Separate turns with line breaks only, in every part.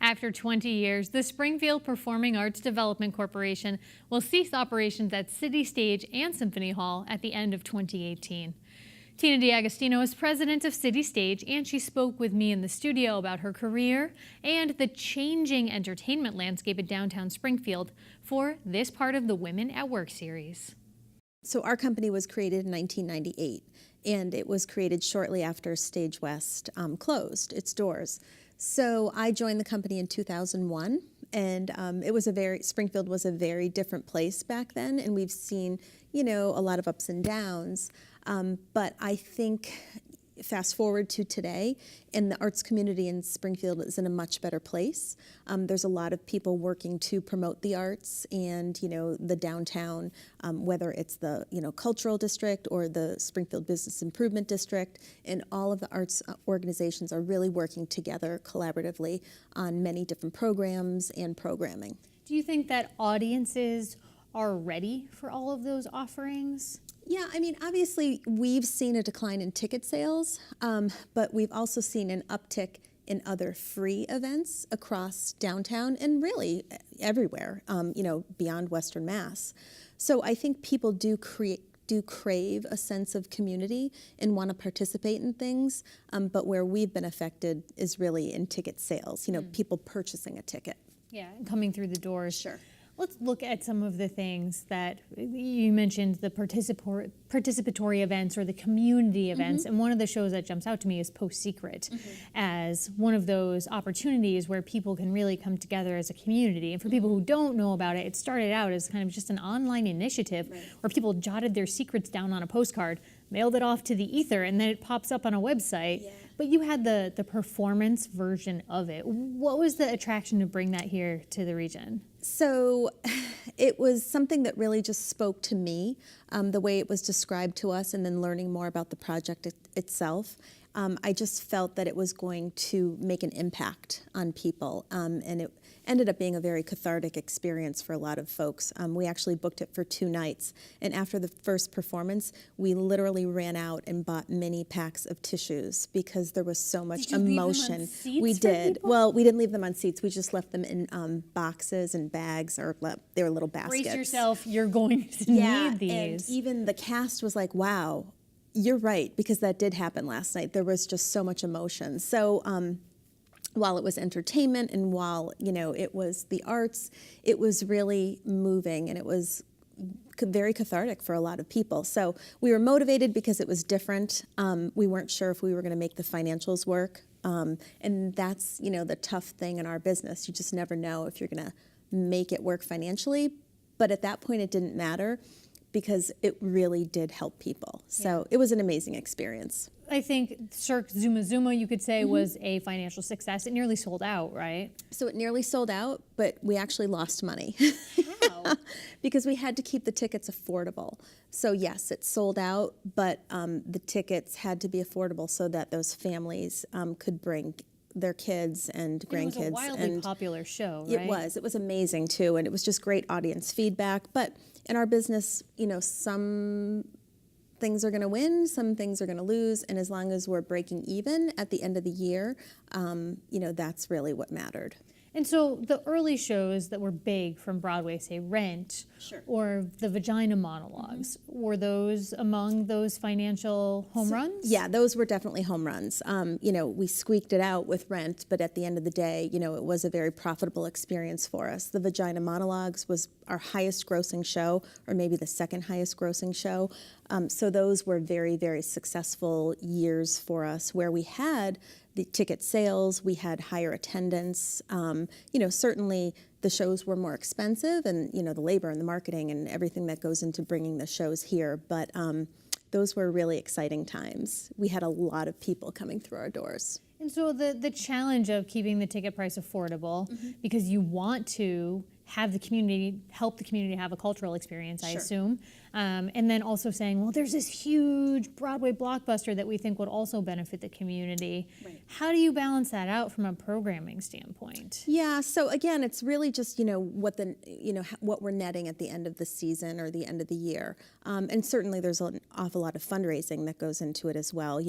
After 20 years, the Springfield Performing Arts Development Corporation will cease operations at CityStage and Symphony Hall at the end of 2018. Tina D'Agostino is president of CityStage, and she spoke with me in the studio about her career and the changing entertainment landscape at downtown Springfield for this part of the Women at Work series.
So our company was created in 1998, and it was created shortly after Stage West closed its doors. So I joined the company in 2001, and Springfield was a very different place back then, and we've seen, a lot of ups and downs. But I think, fast forward to today, and the arts community in Springfield is in a much better place. There's a lot of people working to promote the arts and, the downtown, whether it's the, cultural district or the Springfield Business Improvement District, and all of the arts organizations are really working together collaboratively on many different programs and programming.
Do you think that audiences are ready for all of those offerings?
Yeah, obviously we've seen a decline in ticket sales, but we've also seen an uptick in other free events across downtown and really everywhere, beyond Western Mass. So I think people do crave a sense of community and want to participate in things, but where we've been affected is really in ticket sales, people purchasing a ticket.
Yeah, and coming through the doors.
Sure.
Let's look at some of the things that you mentioned, the participatory events or the community events. And one of the shows that jumps out to me is Post Secret as one of those opportunities where people can really come together as a community. And for people who don't know about it, it started out as kind of just an online initiative where people jotted their secrets down on a postcard, mailed it off to the ether, and then it pops up on a website. Yeah. But you had the performance version of it. What was the attraction to bring that here to the region?
So it was something that really just spoke to me, the way it was described to us, and then learning more about the project itself. I just felt that it was going to make an impact on people, and it ended up being a very cathartic experience for a lot of folks. We actually booked it for 2 nights, and after the first performance, we literally ran out and bought many packs of tissues because there was so much emotion.
Leave them on seats
we
for
did.
people?
Well, we didn't leave them on seats. We just left them in boxes and bags, or they were little baskets.
Brace yourself, you're going to need these.
And even the cast was like, wow, you're right, because that did happen last night. There was just so much emotion. So while it was entertainment and while, it was the arts, it was really moving, and it was very cathartic for a lot of people. So we were motivated because it was different. We weren't sure if we were going to make the financials work. And that's, the tough thing in our business. You just never know if you're going to make it work financially. But at that point, it didn't matter, because it really did help people. So it was an amazing experience.
I think Cirque Zuma Zuma, you could say, was a financial success. It nearly sold out, right?
So it nearly sold out, but we actually lost money.
How?
Because we had to keep the tickets affordable. So yes, it sold out, but the tickets had to be affordable so that those families could bring their kids and grandkids.
It was a wildly popular show, right?
It was amazing too, and it was just great audience feedback. But in our business, some things are going to win, some things are going to lose, and as long as we're breaking even at the end of the year, that's really what mattered.
And so the early shows that were big from Broadway, say Rent, or the Vagina monologues, were those among those financial home runs?
Yeah, those were definitely home runs. We squeaked it out with Rent, but at the end of the day, it was a very profitable experience for us. The Vagina monologues was our highest grossing show, or maybe the second highest grossing show. So those were very, very successful years for us, where we had the ticket sales, we had higher attendance. Certainly the shows were more expensive, and the labor and the marketing and everything that goes into bringing the shows here. But those were really exciting times. We had a lot of people coming through our doors.
And so the challenge of keeping the ticket price affordable, because you want to have the community, help the community have a cultural experience, I assume. And then also saying, well, there's this huge Broadway blockbuster that we think would also benefit the community.
Right.
How do you balance that out from a programming standpoint?
Yeah, so again, it's really just, what we're netting at the end of the season or the end of the year. And certainly there's an awful lot of fundraising that goes into it as well.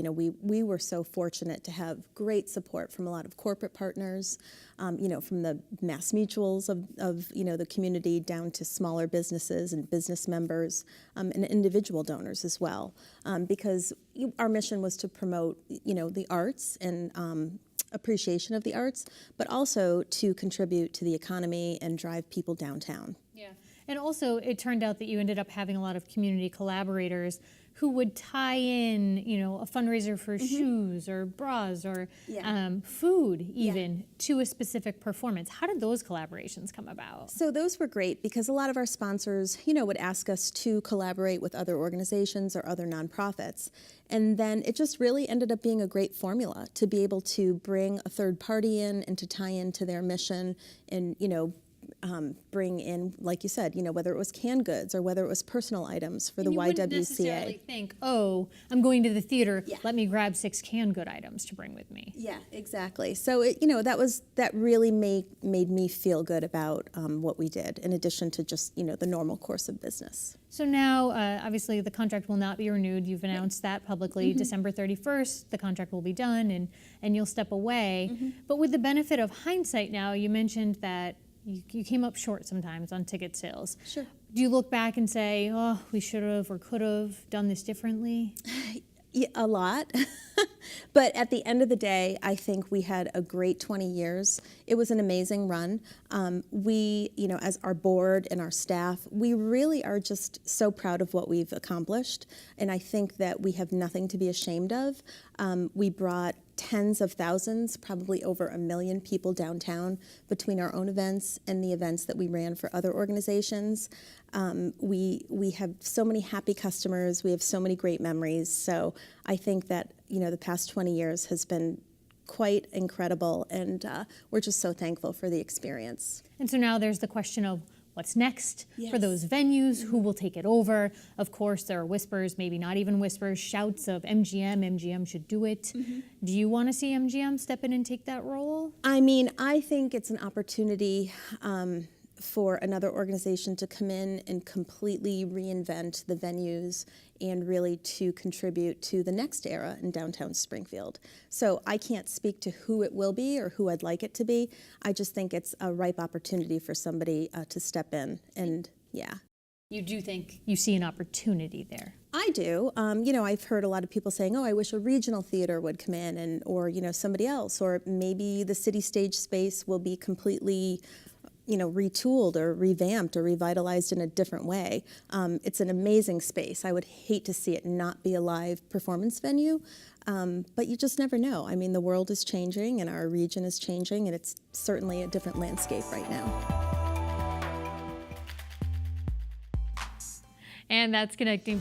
We were so fortunate to have great support from a lot of corporate partners, from the mass mutuals of the community down to smaller businesses and business members, and individual donors as well. Because our mission was to promote, the arts and appreciation of the arts, but also to contribute to the economy and drive people downtown.
Yeah. And also, it turned out that you ended up having a lot of community collaborators who would tie in, a fundraiser for shoes or bras or food even to a specific performance. How did those collaborations come about?
So those were great because a lot of our sponsors, would ask us to collaborate with other organizations or other nonprofits. And then it just really ended up being a great formula to be able to bring a third party in and to tie into their mission and, bring in, like you said, whether it was canned goods or whether it was personal items for the YWCA.
You wouldn't necessarily think, oh, I'm going to the theater, let me grab 6 canned good items to bring with me.
Yeah, exactly. So that really made me feel good about what we did, in addition to just the normal course of business.
So now, obviously, the contract will not be renewed. You've announced that publicly. December 31st, the contract will be done, and you'll step away. But with the benefit of hindsight now, you mentioned that you came up short sometimes on ticket sales.
Sure.
Do you look back and say, oh, we should have or could have done this differently?
Yeah, a lot. But at the end of the day, I think we had a great 20 years. It was an amazing run. We, as our board and our staff, we really are just so proud of what we've accomplished. And I think that we have nothing to be ashamed of. We brought tens of thousands, probably over 1 million people downtown between our own events and the events that we ran for other organizations. We have so many happy customers. We have so many great memories. So I think that, the past 20 years has been quite incredible, and we're just so thankful for the experience.
And so now there's the question of what's next for
Yes.
those venues, who will take it over. Of course, there are whispers, maybe not even whispers, shouts of MGM should do it. Do you want to see MGM step in and take that role?
I mean, I think it's an opportunity for another organization to come in and completely reinvent the venues and really to contribute to the next era in downtown Springfield. So I can't speak to who it will be or who I'd like it to be. I just think it's a ripe opportunity for somebody to step in, and
You do think you see an opportunity there?
I do. I've heard a lot of people saying, oh, I wish a regional theater would come in, or somebody else, or maybe the CityStage space will be completely retooled or revamped or revitalized in a different way. It's an amazing space. I would hate to see it not be a live performance venue, but you just never know. I mean, the world is changing and our region is changing, and it's certainly a different landscape right now.
And that's Connecting